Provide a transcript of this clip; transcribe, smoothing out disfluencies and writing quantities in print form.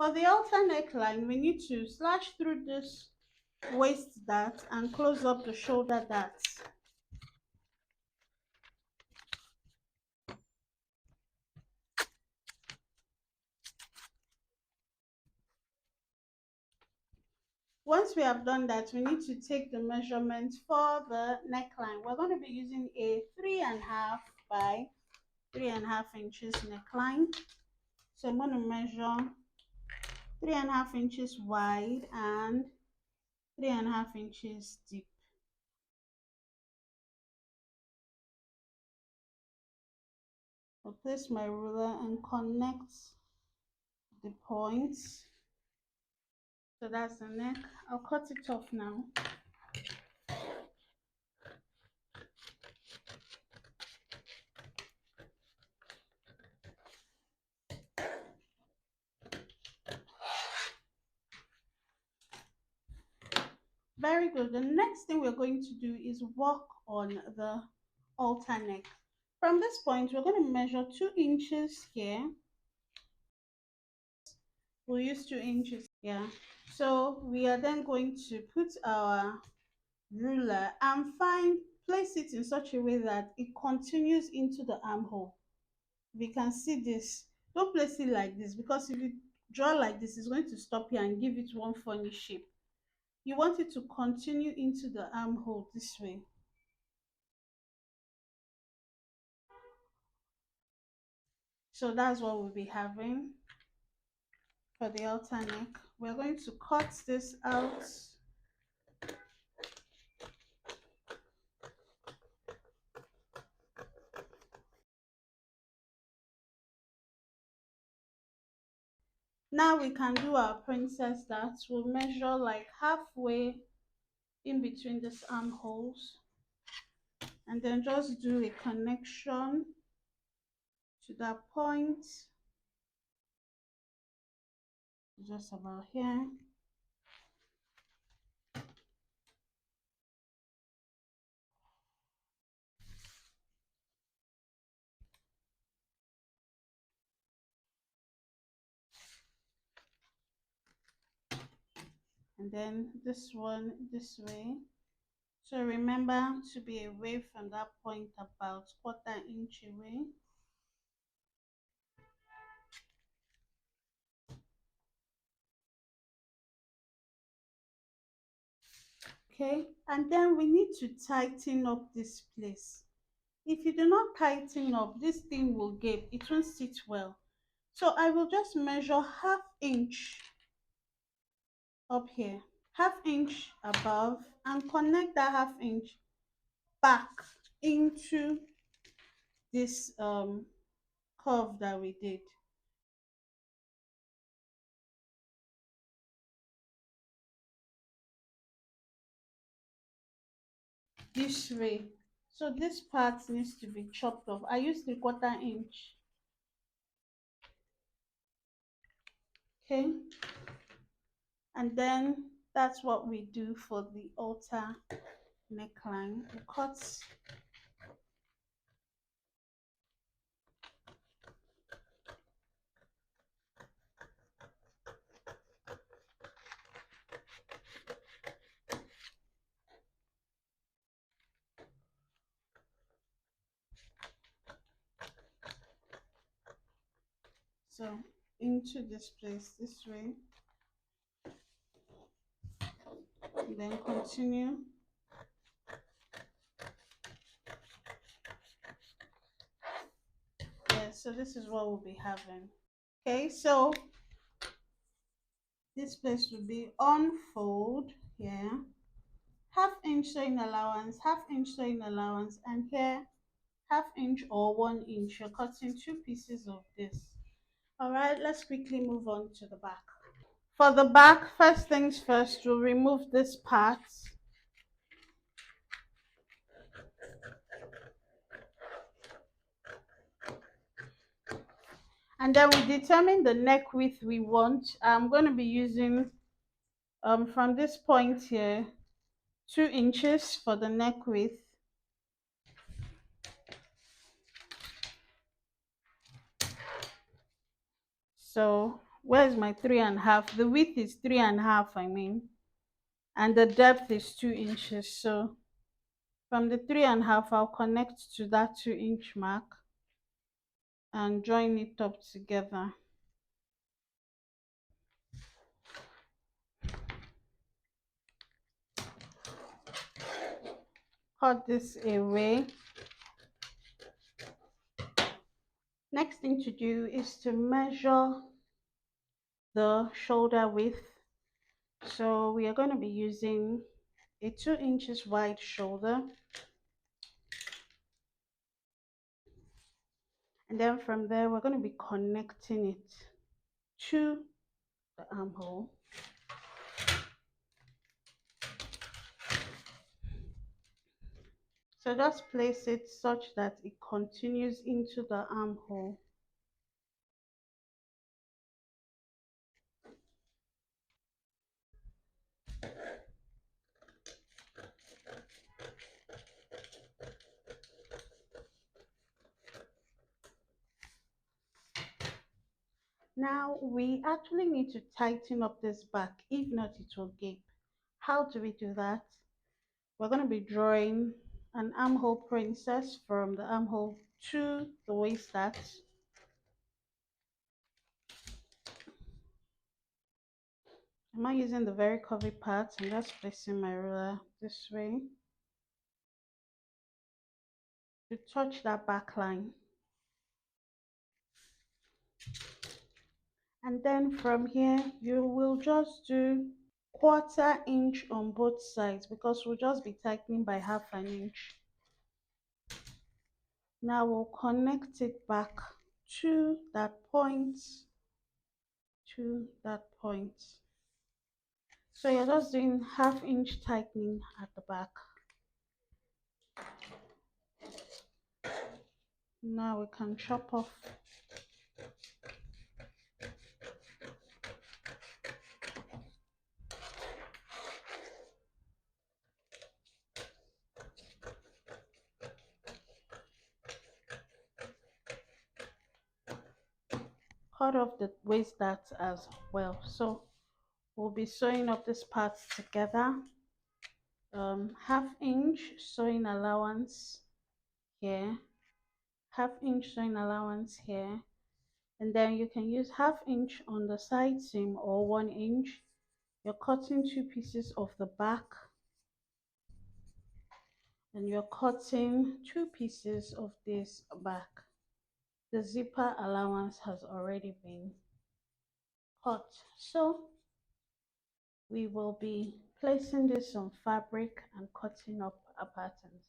For the halter neckline, we need to slash through this waist dart and close up the shoulder darts. Once we have done that, we need to take the measurement for the neckline. We're going to be using a 3.5 by 3.5 inches neckline. So I'm going to measure 3.5 inches wide and 3.5 inches deep. I'll place my ruler and connect the points. So that's the neck. I'll cut it off now. Very good. The next thing we're going to do is work on the halter neck. From this point, we're going to measure 2 inches here. We'll use 2 inches here. So we are then going to put our ruler and place it in such a way that it continues into the armhole. We can see this. Don't place it like this, because if you draw like this, it's going to stop here and give it one funny shape. You want it to continue into the armhole this way. So that's what we'll be having for the halter neck. We're going to cut this out. Now we can do our princess darts. We'll measure like halfway in between these armholes and then just do a connection to that point, just about here. And then this one this way. So remember to be away from that point about 1/4 inch away. Okay, and then we need to tighten up this place. If you do not tighten up, this thing will gape, it won't sit well. So I will just measure 1/2 inch up here, 1/2 inch above, and connect that 1/2 inch back into this curve that we did. This way. So this part needs to be chopped off. I used 3/4 inch. Okay, and then that's what we do for the halter neckline. We cut so into this place this way, and then continue. Yeah, so this is what we'll be having. Okay, so this place will be unfold here, 1/2 inch sewing allowance, 1/2 inch sewing allowance, and here 1/2 inch or 1 inch. You're cutting 2 pieces of this. All right, let's quickly move on to the back. For the back, first things first, we'll remove this part. And then we determine the neck width we want. I'm going to be using from this point here 2 inches for the neck width. So Where's my 3.5? The width is 3.5, I mean, and the depth is 2 inches. So from the 3.5, I'll connect to that 2 inch mark and join it up together. Cut this away. Next thing to do is to measure the shoulder width. So we are going to be using a 2 inches wide shoulder, and then from there we're going to be connecting it to the armhole. So just place it such that it continues into the armhole. Now we actually need to tighten up this back, if not it will gape. How do we do that? We're going to be drawing an armhole princess from the armhole to the waist dart. I'm not using the very curvy part, I'm just placing my ruler this way to touch that back line. And then from here you will just do 1/4 inch on both sides because we'll just be tightening by 1/2 inch. Now we'll connect it back to that point, to that point. So you're just doing 1/2 inch tightening at the back. Now we can chop off cut off the waist dart as well. So we'll be sewing up this part together. 1/2 inch sewing allowance here, 1/2 inch sewing allowance here, and then you can use 1/2 inch on the side seam or 1 inch. You're cutting 2 pieces of the back and you're cutting 2 pieces of this back. The zipper allowance has already been cut, so we will be placing this on fabric and cutting up a pattern.